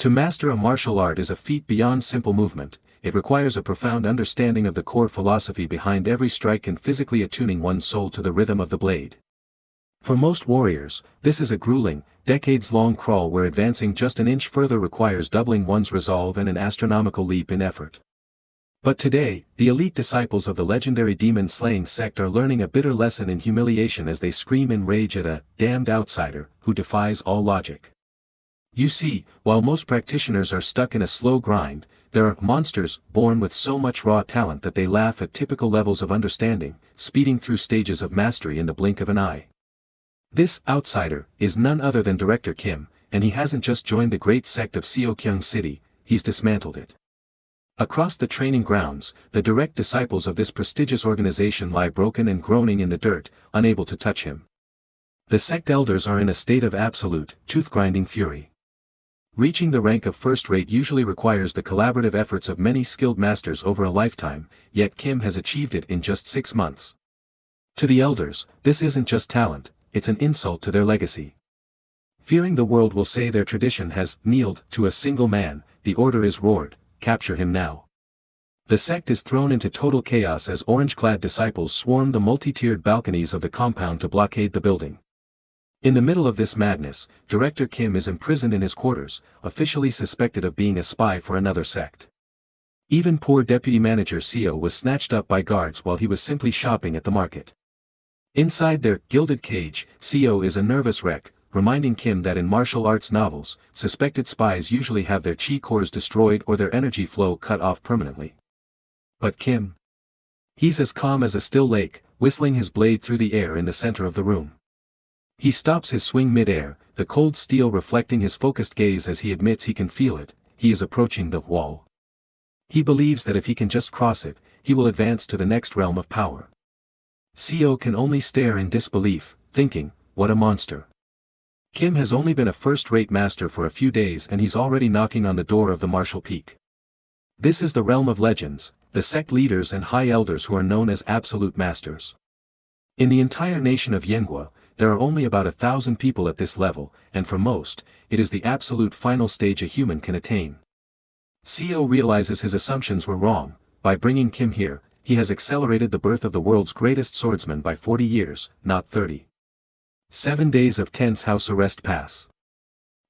To master a martial art is a feat beyond simple movement. It requires a profound understanding of the core philosophy behind every strike and physically attuning one's soul to the rhythm of the blade. For most warriors, this is a grueling, decades-long crawl where advancing just an inch further requires doubling one's resolve and an astronomical leap in effort. But today, the elite disciples of the legendary demon-slaying sect are learning a bitter lesson in humiliation as they scream in rage at a damned outsider who defies all logic. You see, while most practitioners are stuck in a slow grind, there are monsters born with so much raw talent that they laugh at typical levels of understanding, speeding through stages of mastery in the blink of an eye. This outsider is none other than Director Kim, and he hasn't just joined the great sect of Seokyung City, he's dismantled it. Across the training grounds, the direct disciples of this prestigious organization lie broken and groaning in the dirt, unable to touch him. The sect elders are in a state of absolute, tooth-grinding fury. Reaching the rank of first rate usually requires the collaborative efforts of many skilled masters over a lifetime, yet Kim has achieved it in just 6 months. To the elders, this isn't just talent, it's an insult to their legacy. Fearing the world will say their tradition has kneeled to a single man, the order is roared, capture him now. The sect is thrown into total chaos as orange-clad disciples swarm the multi-tiered balconies of the compound to blockade the building. In the middle of this madness, Director Kim is imprisoned in his quarters, officially suspected of being a spy for another sect. Even poor deputy manager Seo was snatched up by guards while he was simply shopping at the market. Inside their gilded cage, Seo is a nervous wreck, reminding Kim that in martial arts novels, suspected spies usually have their chi cores destroyed or their energy flow cut off permanently. But Kim? He's as calm as a still lake, whistling his blade through the air in the center of the room. He stops his swing mid-air, the cold steel reflecting his focused gaze as he admits he can feel it, he is approaching the wall. He believes that if he can just cross it, he will advance to the next realm of power. Seo can only stare in disbelief, thinking, what a monster. Kim has only been a first-rate master for a few days and he's already knocking on the door of the martial peak. This is the realm of legends, the sect leaders and high elders who are known as absolute masters. In the entire nation of Yenhua, there are only about 1,000 people at this level, and for most, it is the absolute final stage a human can attain. Seo realizes his assumptions were wrong. By bringing Kim here, he has accelerated the birth of the world's greatest swordsman by 40 years, not 30. 7 days of tense house arrest pass.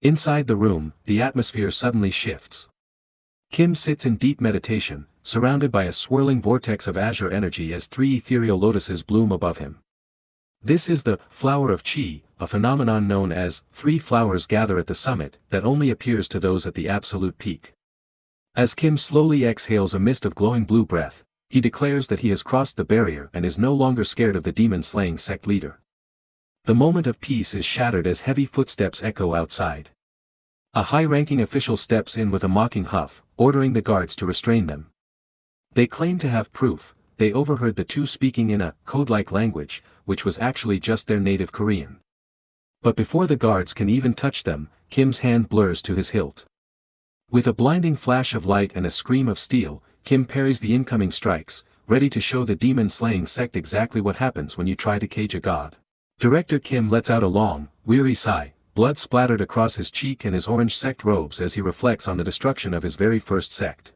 Inside the room, the atmosphere suddenly shifts. Kim sits in deep meditation, surrounded by a swirling vortex of azure energy as 3 ethereal lotuses bloom above him. This is the flower of Qi, a phenomenon known as 3 flowers gather at the summit that only appears to those at the absolute peak. As Kim slowly exhales a mist of glowing blue breath, he declares that he has crossed the barrier and is no longer scared of the demon-slaying sect leader. The moment of peace is shattered as heavy footsteps echo outside. A high-ranking official steps in with a mocking huff, ordering the guards to restrain them. They claim to have proof. They overheard the 2 speaking in a code-like language, which was actually just their native Korean. But before the guards can even touch them, Kim's hand blurs to his hilt. With a blinding flash of light and a scream of steel, Kim parries the incoming strikes, ready to show the demon-slaying sect exactly what happens when you try to cage a god. Director Kim lets out a long, weary sigh, blood splattered across his cheek and his orange sect robes as he reflects on the destruction of his very first sect.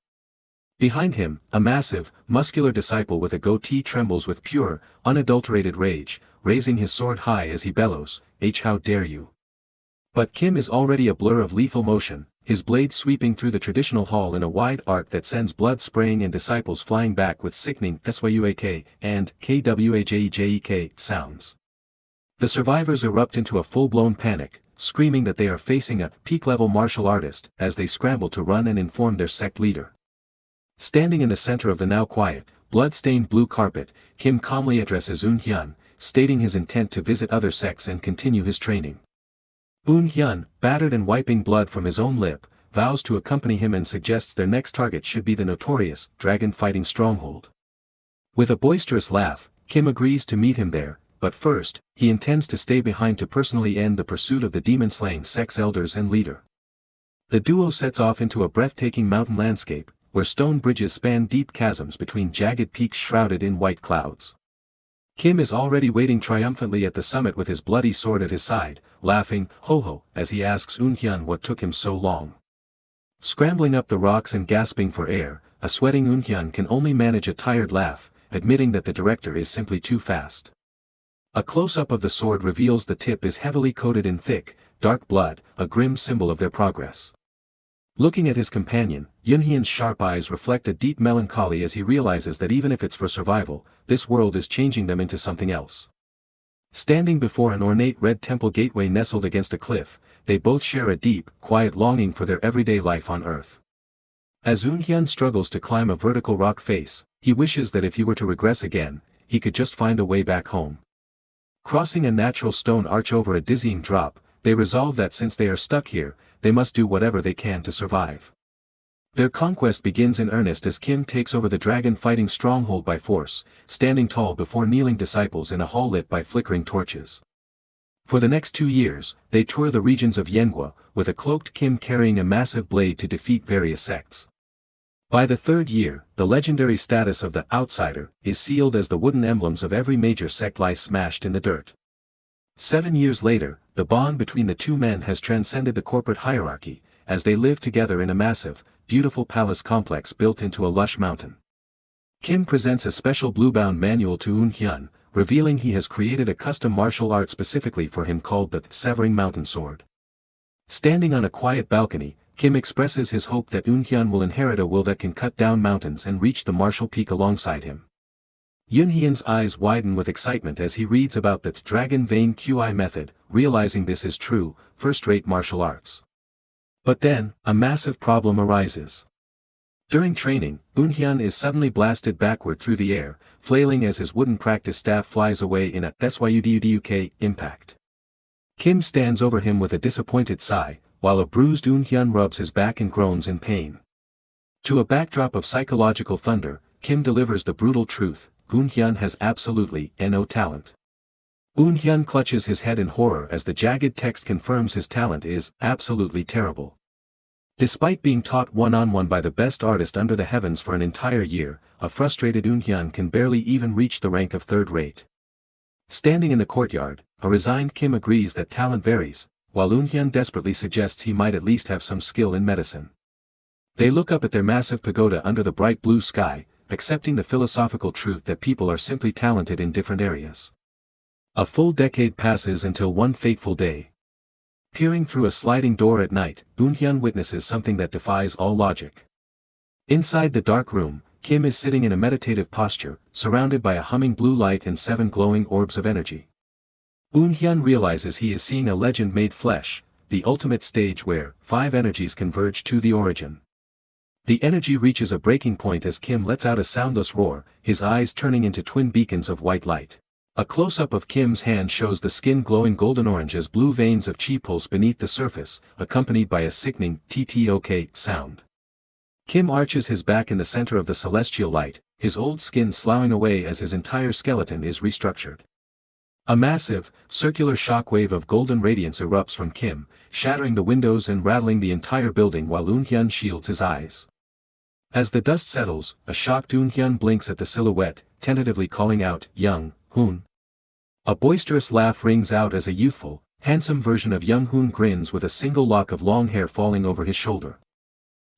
Behind him, a massive, muscular disciple with a goatee trembles with pure, unadulterated rage, raising his sword high as he bellows, how dare you. But Kim is already a blur of lethal motion, his blade sweeping through the traditional hall in a wide arc that sends blood spraying and disciples flying back with sickening syuak and kwajejek sounds. The survivors erupt into a full-blown panic, screaming that they are facing a peak-level martial artist as they scramble to run and inform their sect leader. Standing in the center of the now quiet, blood-stained blue carpet, Kim calmly addresses Eun-hyun, stating his intent to visit other sects and continue his training. Eun-hyun, battered and wiping blood from his own lip, vows to accompany him and suggests their next target should be the notorious dragon-fighting stronghold. With a boisterous laugh, Kim agrees to meet him there, but first, he intends to stay behind to personally end the pursuit of the demon-slaying sect's elders and leader. The duo sets off into a breathtaking mountain landscape, where stone bridges span deep chasms between jagged peaks shrouded in white clouds. Kim is already waiting triumphantly at the summit with his bloody sword at his side, laughing, ho ho, as he asks Eun-hyun what took him so long. Scrambling up the rocks and gasping for air, a sweating Eun-hyun can only manage a tired laugh, admitting that the director is simply too fast. A close-up of the sword reveals the tip is heavily coated in thick, dark blood, a grim symbol of their progress. Looking at his companion, Eun-hyun's sharp eyes reflect a deep melancholy as he realizes that even if it's for survival, this world is changing them into something else. Standing before an ornate red temple gateway nestled against a cliff, they both share a deep, quiet longing for their everyday life on Earth. As Eun-hyun struggles to climb a vertical rock face, he wishes that if he were to regress again, he could just find a way back home. Crossing a natural stone arch over a dizzying drop, they resolve that since they are stuck here, they must do whatever they can to survive. Their conquest begins in earnest as Kim takes over the dragon-fighting stronghold by force, standing tall before kneeling disciples in a hall lit by flickering torches. For the next 2 years, they tour the regions of Manhwa, with a cloaked Kim carrying a massive blade to defeat various sects. By the 3rd year, the legendary status of the outsider is sealed as the wooden emblems of every major sect lie smashed in the dirt. 7 years later, the bond between the two men has transcended the corporate hierarchy, as they live together in a massive, beautiful palace complex built into a lush mountain. Kim presents a special blue-bound manual to Eun-hyun, revealing he has created a custom martial art specifically for him called the Severing Mountain Sword. Standing on a quiet balcony, Kim expresses his hope that Eun-hyun will inherit a will that can cut down mountains and reach the martial peak alongside him. Eun-hyun's eyes widen with excitement as he reads about the Dragon Vein QI method, realizing this is true, first-rate martial arts. But then, a massive problem arises. During training, Eun-hyun is suddenly blasted backward through the air, flailing as his wooden practice staff flies away in a SYUDUDUK impact. Kim stands over him with a disappointed sigh, while a bruised Eun-hyun rubs his back and groans in pain. To a backdrop of psychological thunder, Kim delivers the brutal truth: Eun-hyun has absolutely no talent. Eun-hyun clutches his head in horror as the jagged text confirms his talent is absolutely terrible. Despite being taught one-on-one by the best artist under the heavens for an entire year, a frustrated Eun-hyun can barely even reach the rank of third-rate. Standing in the courtyard, a resigned Kim agrees that talent varies, while Eun-hyun desperately suggests he might at least have some skill in medicine. They look up at their massive pagoda under the bright blue sky, accepting the philosophical truth that people are simply talented in different areas. A full decade passes until one fateful day. Peering through a sliding door at night, Eun-hyun witnesses something that defies all logic. Inside the dark room, Kim is sitting in a meditative posture, surrounded by a humming blue light and 7 glowing orbs of energy. Eun-hyun realizes he is seeing a legend made flesh, the ultimate stage where 5 energies converge to the origin. The energy reaches a breaking point as Kim lets out a soundless roar, his eyes turning into twin beacons of white light. A close-up of Kim's hand shows the skin glowing golden orange as blue veins of chi pulse beneath the surface, accompanied by a sickening TTOK sound. Kim arches his back in the center of the celestial light, his old skin sloughing away as his entire skeleton is restructured. A massive, circular shockwave of golden radiance erupts from Kim, shattering the windows and rattling the entire building while Eun-hyun shields his eyes. As the dust settles, a shocked Eun-hyun blinks at the silhouette, tentatively calling out, "Young-hoon." A boisterous laugh rings out as a youthful, handsome version of Young-hoon grins with a single lock of long hair falling over his shoulder.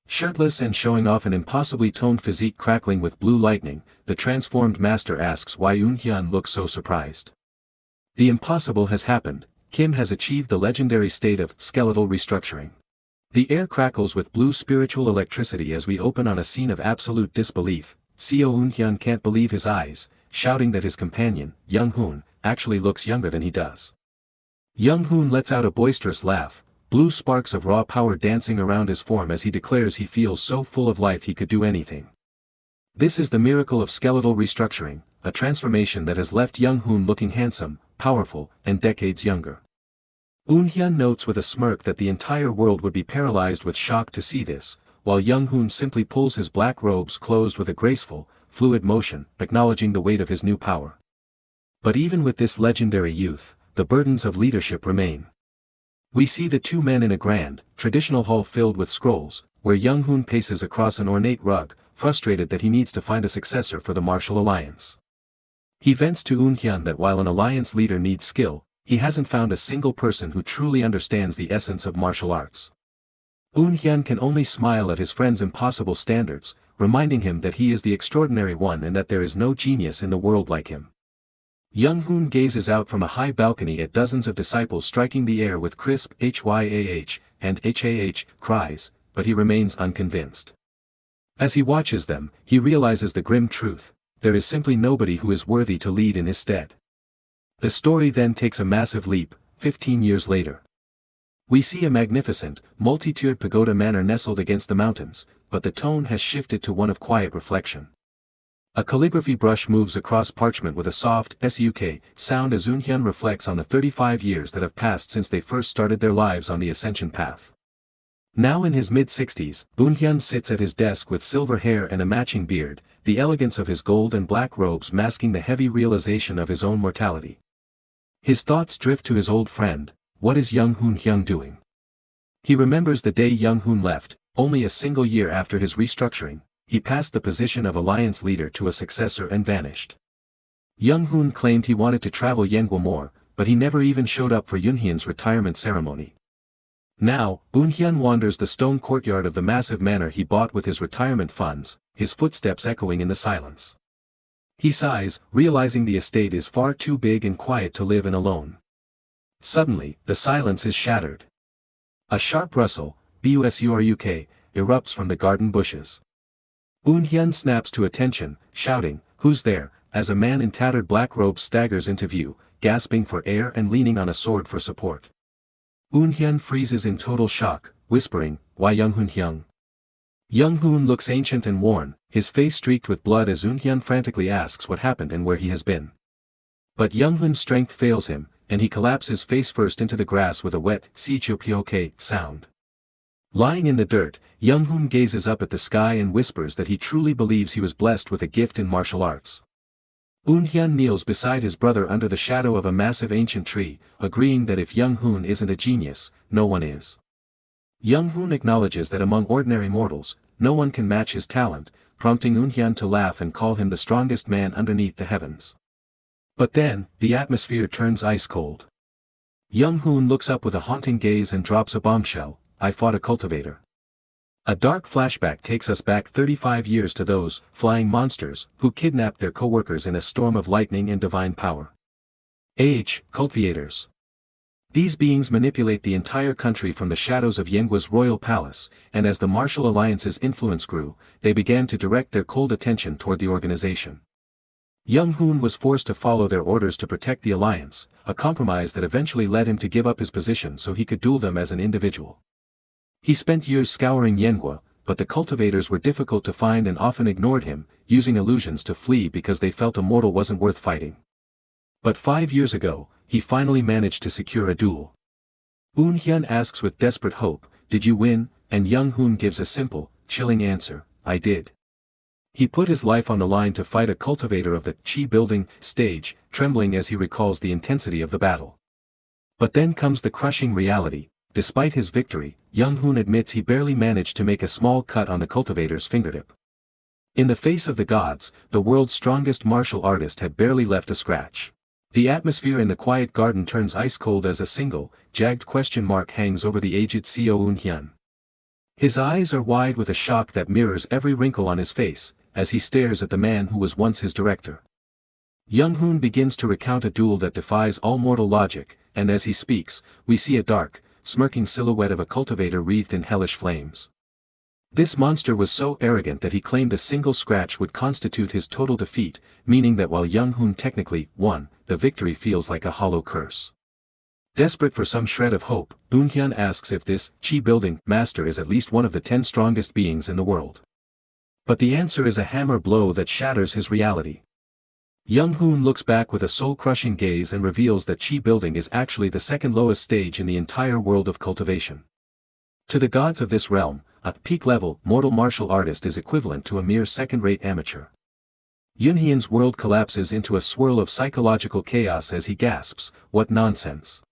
Shirtless and showing off an impossibly toned physique crackling with blue lightning, the transformed master asks why Eun-hyun looks so surprised. The impossible has happened, Kim has achieved the legendary state of skeletal restructuring. The air crackles with blue spiritual electricity as we open on a scene of absolute disbelief. Seo Eun-hyun can't believe his eyes, shouting that his companion, Young-hoon, actually looks younger than he does. Young-hoon lets out a boisterous laugh, blue sparks of raw power dancing around his form as he declares he feels so full of life he could do anything. This is the miracle of skeletal restructuring, a transformation that has left Young-hoon looking handsome, powerful, and decades younger. Eun-hyun notes with a smirk that the entire world would be paralyzed with shock to see this, while Young-hoon simply pulls his black robes closed with a graceful, fluid motion, acknowledging the weight of his new power. But even with this legendary youth, the burdens of leadership remain. We see the two men in a grand, traditional hall filled with scrolls, where Young-hoon paces across an ornate rug, frustrated that he needs to find a successor for the martial alliance. He vents to Eun-hyun that while an alliance leader needs skill, he hasn't found a single person who truly understands the essence of martial arts. Eun-hyun can only smile at his friend's impossible standards, reminding him that he is the extraordinary one and that there is no genius in the world like him. Young-hoon gazes out from a high balcony at dozens of disciples striking the air with crisp HYAH and HAH cries, but he remains unconvinced. As he watches them, he realizes the grim truth: there is simply nobody who is worthy to lead in his stead. The story then takes a massive leap, 15 years later. We see a magnificent, multi-tiered pagoda manor nestled against the mountains, but the tone has shifted to one of quiet reflection. A calligraphy brush moves across parchment with a soft SUK sound as Eun-hyun reflects on the 35 years that have passed since they first started their lives on the ascension path. Now in his mid-60s, Eun-hyun sits at his desk with silver hair and a matching beard, the elegance of his gold and black robes masking the heavy realization of his own mortality. His thoughts drift to his old friend. What is young Eun-hyun doing? He remembers the day Young-hoon left. Only a single year after his restructuring, he passed the position of alliance leader to a successor and vanished. Young-hoon claimed he wanted to travel Yenghwa more, but he never even showed up for Eun-hyun's retirement ceremony. Now, Eun-hyun wanders the stone courtyard of the massive manor he bought with his retirement funds, his footsteps echoing in the silence. He sighs, realizing the estate is far too big and quiet to live in alone. Suddenly, the silence is shattered. A sharp rustle, BUSURUK, erupts from the garden bushes. Eun-hyun snaps to attention, shouting, "Who's there?" as a man in tattered black robes staggers into view, gasping for air and leaning on a sword for support. Eun-hyun freezes in total shock, whispering, "Why young Eun-hyun?" Young-hoon looks ancient and worn, his face streaked with blood as Eun-hyun frantically asks what happened and where he has been. But Young-hoon's strength fails him, and he collapses face first into the grass with a wet "Sichopok" sound. Lying in the dirt, Young-hoon gazes up at the sky and whispers that he truly believes he was blessed with a gift in martial arts. Eun-hyun kneels beside his brother under the shadow of a massive ancient tree, agreeing that if Young-hoon isn't a genius, no one is. Young-hoon acknowledges that among ordinary mortals, no one can match his talent, prompting Eun-hyun to laugh and call him the strongest man underneath the heavens. But then, the atmosphere turns ice cold. Young-hoon looks up with a haunting gaze and drops a bombshell: "I fought a cultivator." A dark flashback takes us back 35 years to those flying monsters who kidnapped their co-workers in a storm of lightning and divine power. Cultivators. These beings manipulate the entire country from the shadows of Yenghwa's royal palace, and as the martial alliance's influence grew, they began to direct their cold attention toward the organization. Young-hoon was forced to follow their orders to protect the alliance, a compromise that eventually led him to give up his position so he could duel them as an individual. He spent years scouring Yenghwa, but the cultivators were difficult to find and often ignored him, using illusions to flee because they felt a mortal wasn't worth fighting. But 5 years ago, he finally managed to secure a duel. Eun-hyun asks with desperate hope, "Did you win?" and Young-hoon gives a simple, chilling answer: "I did." He put his life on the line to fight a cultivator of the chi-building stage, trembling as he recalls the intensity of the battle. But then comes the crushing reality: despite his victory, Young-hoon admits he barely managed to make a small cut on the cultivator's fingertip. In the face of the gods, the world's strongest martial artist had barely left a scratch. The atmosphere in the quiet garden turns ice cold as a single, jagged question mark hangs over the aged Seo Eun-hyun. His eyes are wide with a shock that mirrors every wrinkle on his face, as he stares at the man who was once his director. Young-hoon begins to recount a duel that defies all mortal logic, and as he speaks, we see a dark, smirking silhouette of a cultivator wreathed in hellish flames. This monster was so arrogant that he claimed a single scratch would constitute his total defeat, meaning that while Young-hoon technically won, the victory feels like a hollow curse. Desperate for some shred of hope, Eun-hyun asks if this chi-building master is at least one of the 10 strongest beings in the world. But the answer is a hammer blow that shatters his reality. Young-hoon looks back with a soul-crushing gaze and reveals that chi-building is actually the second lowest stage in the entire world of cultivation. To the gods of this realm, a peak-level mortal martial artist is equivalent to a mere second-rate amateur. Eun-hyun's world collapses into a swirl of psychological chaos as he gasps, "What nonsense."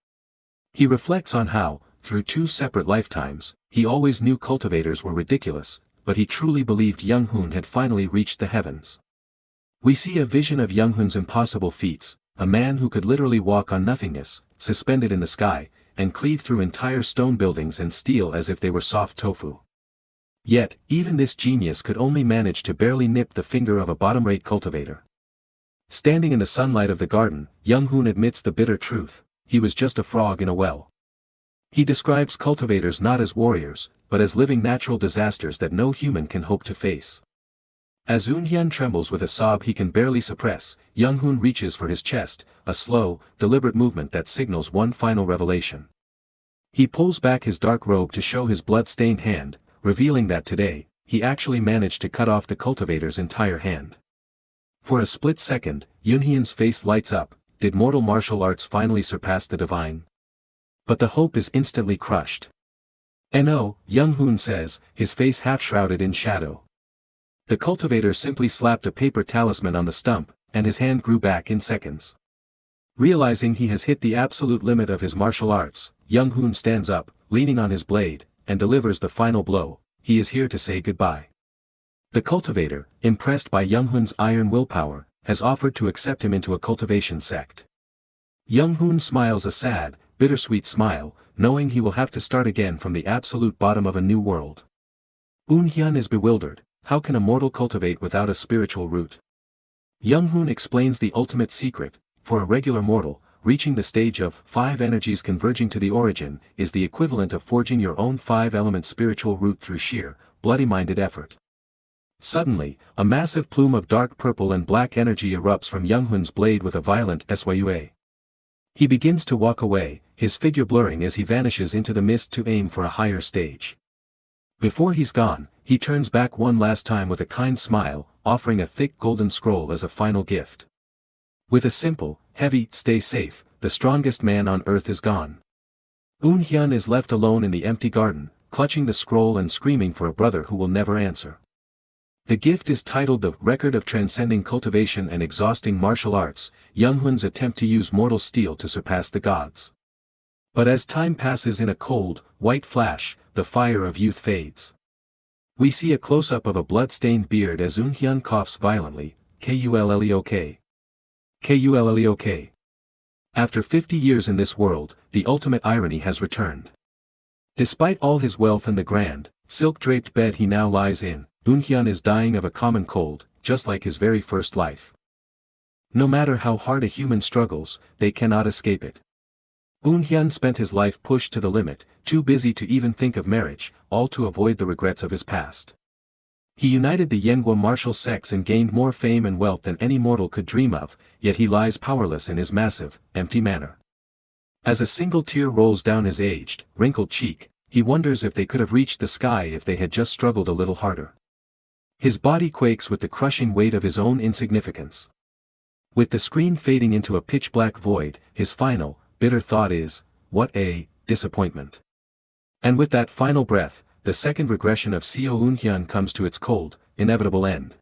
He reflects on how, through 2 separate lifetimes, he always knew cultivators were ridiculous, but he truly believed Young-hoon had finally reached the heavens. We see a vision of Young-hoon's impossible feats, a man who could literally walk on nothingness, suspended in the sky, and cleave through entire stone buildings and steel as if they were soft tofu. Yet, even this genius could only manage to barely nip the finger of a bottom-rate cultivator. Standing in the sunlight of the garden, Eun-hyun admits the bitter truth: he was just a frog in a well. He describes cultivators not as warriors, but as living natural disasters that no human can hope to face. As Eun-hyun trembles with a sob he can barely suppress, Eun-hyun reaches for his chest, a slow, deliberate movement that signals one final revelation. He pulls back his dark robe to show his blood-stained hand, revealing that today, he actually managed to cut off the cultivator's entire hand. For a split second, Eun-hyun's face lights up. Did mortal martial arts finally surpass the divine? But the hope is instantly crushed. "No," Eun-hyun says, his face half-shrouded in shadow. The cultivator simply slapped a paper talisman on the stump, and his hand grew back in seconds. Realizing he has hit the absolute limit of his martial arts, Eun-hyun stands up, leaning on his blade, and delivers the final blow: he is here to say goodbye. The cultivator, impressed by Eun-hyun's iron willpower, has offered to accept him into a cultivation sect. Eun-hyun smiles a sad, bittersweet smile, knowing he will have to start again from the absolute bottom of a new world. Eun-hyun is bewildered. How can a mortal cultivate without a spiritual root? Eun-hyun explains the ultimate secret: for a regular mortal, reaching the stage of 5 energies converging to the origin, is the equivalent of forging your own 5-element spiritual root through sheer, bloody-minded effort. Suddenly, a massive plume of dark purple and black energy erupts from Eun-hyun's blade with a violent syua. He begins to walk away, his figure blurring as he vanishes into the mist to aim for a higher stage. Before he's gone, he turns back one last time with a kind smile, offering a thick golden scroll as a final gift. With a simple, heavy, "Stay safe," the strongest man on earth is gone. Eun-hyun is left alone in the empty garden, clutching the scroll and screaming for a brother who will never answer. The gift is titled The Record of Transcending Cultivation and Exhausting Martial Arts, Eun-hyun's attempt to use mortal steel to surpass the gods. But as time passes in a cold, white flash, the fire of youth fades. We see a close-up of a blood-stained beard as Eun-hyun coughs violently, "Kullok. Kullok." After 50 years in this world, the ultimate irony has returned. Despite all his wealth and the grand, silk-draped bed he now lies in, Eun-hyun is dying of a common cold, just like his very first life. No matter how hard a human struggles, they cannot escape it. Eun-hyun spent his life pushed to the limit, too busy to even think of marriage, all to avoid the regrets of his past. He united the Manhwa martial sects and gained more fame and wealth than any mortal could dream of, yet he lies powerless in his massive, empty manor. As a single tear rolls down his aged, wrinkled cheek, he wonders if they could have reached the sky if they had just struggled a little harder. His body quakes with the crushing weight of his own insignificance. With the screen fading into a pitch-black void, his final, bitter thought is, "What a disappointment." And with that final breath, the second regression of Seo Eun-hyun comes to its cold, inevitable end.